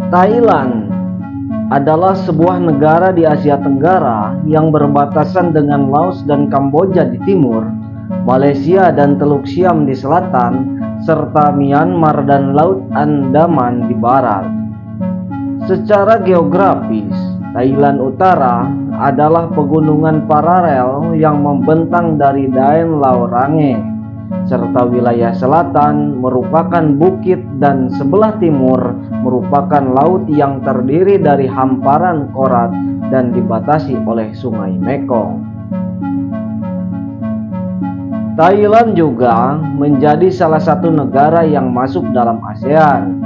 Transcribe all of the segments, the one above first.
Thailand adalah sebuah negara di Asia Tenggara yang berbatasan dengan Laos dan Kamboja di timur, Malaysia dan Teluk Siam di selatan, serta Myanmar dan Laut Andaman di barat. Secara geografis, Thailand Utara adalah pegunungan paralel yang membentang dari Daen Lao Range, serta wilayah selatan merupakan bukit dan sebelah timur merupakan laut yang terdiri dari hamparan korat dan dibatasi oleh Sungai Mekong. Thailand juga menjadi salah satu negara yang masuk dalam ASEAN.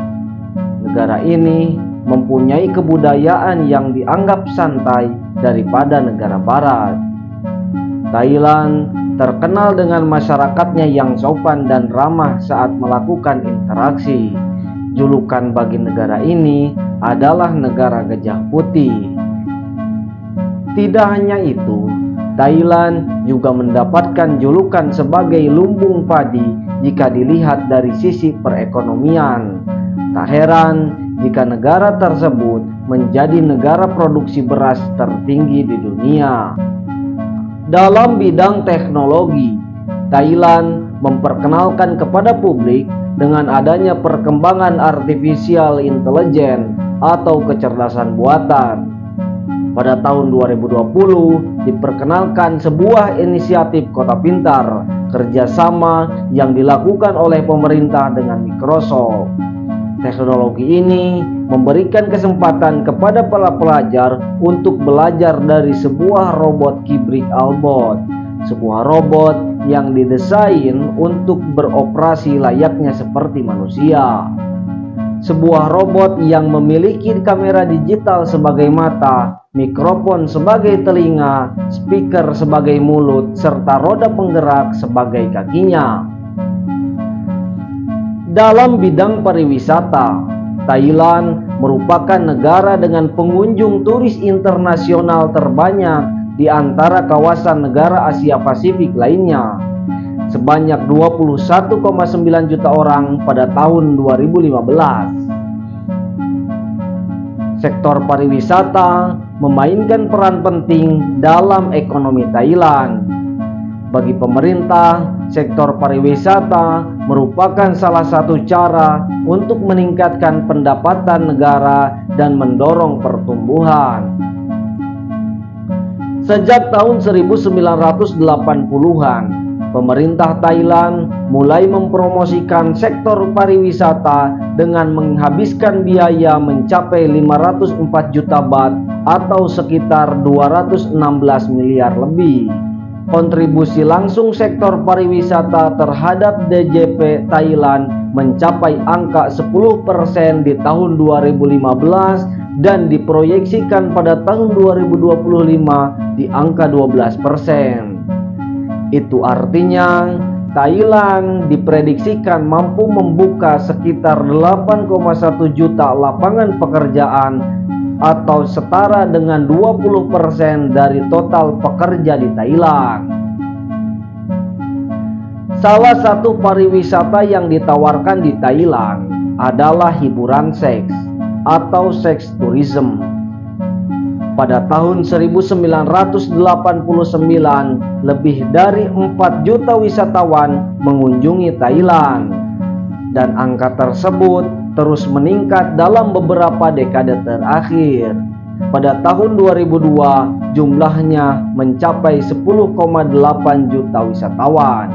Negara ini mempunyai kebudayaan yang dianggap santai daripada negara barat. Thailand terkenal dengan masyarakatnya yang sopan dan ramah saat melakukan interaksi. Julukan bagi negara ini adalah negara gajah putih. Tidak hanya itu, Thailand juga mendapatkan julukan sebagai lumbung padi jika dilihat dari sisi perekonomian. Tak heran jika negara tersebut menjadi negara produksi beras tertinggi di dunia. Dalam bidang teknologi, Thailand memperkenalkan kepada publik dengan adanya perkembangan artificial intelligence atau kecerdasan buatan. Pada tahun 2020 diperkenalkan sebuah inisiatif Kota Pintar kerjasama yang dilakukan oleh pemerintah dengan Microsoft. Teknologi ini memberikan kesempatan kepada para pelajar untuk belajar dari sebuah robot kibrik Albot, sebuah robot yang didesain untuk beroperasi layaknya seperti manusia. Sebuah robot yang memiliki kamera digital sebagai mata, mikrofon sebagai telinga, speaker sebagai mulut, serta roda penggerak sebagai kakinya. Dalam bidang pariwisata, Thailand merupakan negara dengan pengunjung turis internasional terbanyak di antara kawasan negara Asia Pasifik lainnya, sebanyak 21,9 juta orang pada tahun 2015. Sektor pariwisata memainkan peran penting dalam ekonomi Thailand. Bagi pemerintah, sektor pariwisata merupakan salah satu cara untuk meningkatkan pendapatan negara dan mendorong pertumbuhan. Sejak tahun 1980-an, pemerintah Thailand mulai mempromosikan sektor pariwisata dengan menghabiskan biaya mencapai 504 juta baht atau sekitar 216 miliar lebih. Kontribusi langsung sektor pariwisata terhadap DJP Thailand mencapai angka 10% di tahun 2015 dan diproyeksikan pada tahun 2025 di angka 12%. Itu artinya Thailand diprediksikan mampu membuka sekitar 8,1 juta lapangan pekerjaan atau setara dengan 20% dari total pekerja di Thailand. Salah satu pariwisata yang ditawarkan di Thailand adalah hiburan seks atau seks tourism. Pada tahun 1989, lebih dari 4 juta wisatawan mengunjungi Thailand, dan angka tersebut terus meningkat dalam beberapa dekade terakhir. Pada tahun 2002, jumlahnya mencapai 10,8 juta wisatawan.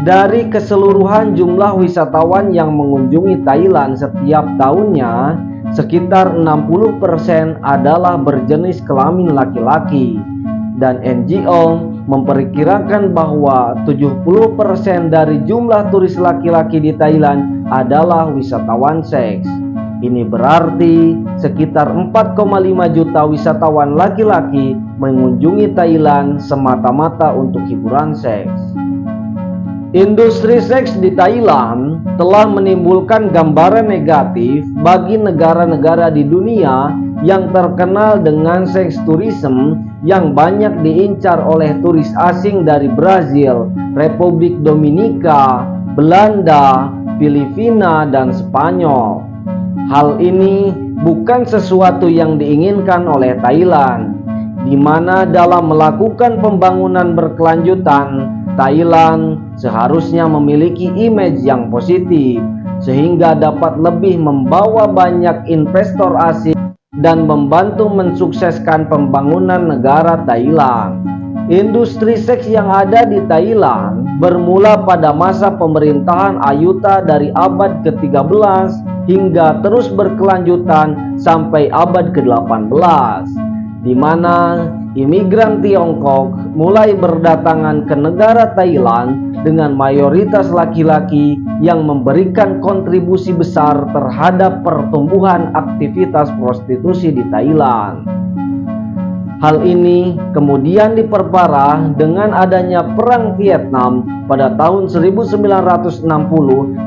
Dari keseluruhan jumlah wisatawan yang mengunjungi Thailand setiap tahunnya, sekitar 60% adalah berjenis kelamin laki-laki, dan NGO memperkirakan bahwa 70% dari jumlah turis laki-laki di Thailand adalah wisatawan seks. Ini berarti sekitar 4,5 juta wisatawan laki-laki mengunjungi Thailand semata-mata untuk hiburan seks. Industri seks di Thailand telah menimbulkan gambaran negatif bagi negara-negara di dunia yang terkenal dengan seks tourism yang banyak diincar oleh turis asing dari Brazil, Republik Dominika, Belanda, Filipina, dan Spanyol. Hal ini bukan sesuatu yang diinginkan oleh Thailand, di mana dalam melakukan pembangunan berkelanjutan, Thailand seharusnya memiliki image yang positif, sehingga dapat lebih membawa banyak investor asing dan membantu mensukseskan pembangunan negara Thailand. Industri seks yang ada di Thailand bermula pada masa pemerintahan Ayutthaya dari abad ke-13 hingga terus berkelanjutan sampai abad ke-18, di mana imigran Tiongkok mulai berdatangan ke negara Thailand dengan mayoritas laki-laki yang memberikan kontribusi besar terhadap pertumbuhan aktivitas prostitusi di Thailand. Hal ini kemudian diperparah dengan adanya Perang Vietnam pada tahun 1960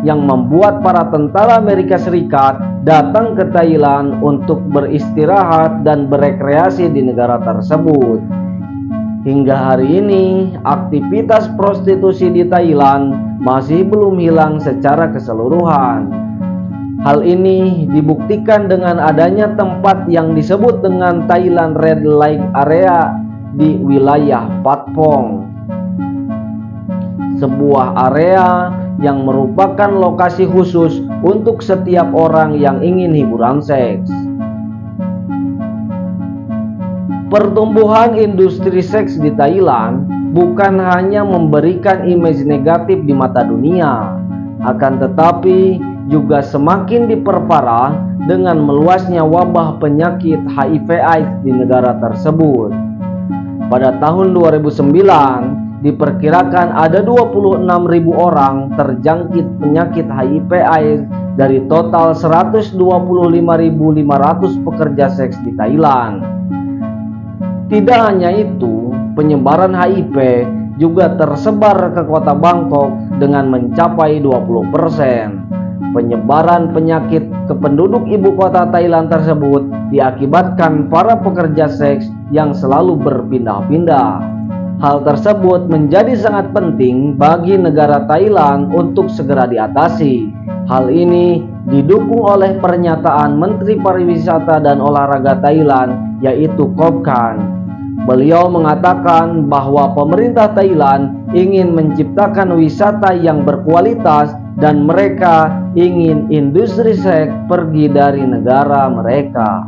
yang membuat para tentara Amerika Serikat datang ke Thailand untuk beristirahat dan berekreasi di negara tersebut. Hingga hari ini, aktivitas prostitusi di Thailand masih belum hilang secara keseluruhan. Hal ini dibuktikan dengan adanya tempat yang disebut dengan Thailand Red Light Area di wilayah Patpong, sebuah area yang merupakan lokasi khusus untuk setiap orang yang ingin hiburan seks. Pertumbuhan industri seks di Thailand bukan hanya memberikan image negatif di mata dunia, akan tetapi juga semakin diperparah dengan meluasnya wabah penyakit HIV/AIDS di negara tersebut. Pada tahun 2009, diperkirakan ada 26.000 orang terjangkit penyakit HIV/AIDS dari total 125.500 pekerja seks di Thailand. Tidak hanya itu, penyebaran HIV juga tersebar ke kota Bangkok dengan mencapai 20%. Penyebaran penyakit ke penduduk ibu kota Thailand tersebut diakibatkan para pekerja seks yang selalu berpindah-pindah. Hal tersebut menjadi sangat penting bagi negara Thailand untuk segera diatasi. Hal ini didukung oleh pernyataan Menteri Pariwisata dan Olahraga Thailand, yaitu Khop Khan. Beliau mengatakan bahwa pemerintah Thailand ingin menciptakan wisata yang berkualitas dan mereka ingin industri seks pergi dari negara mereka.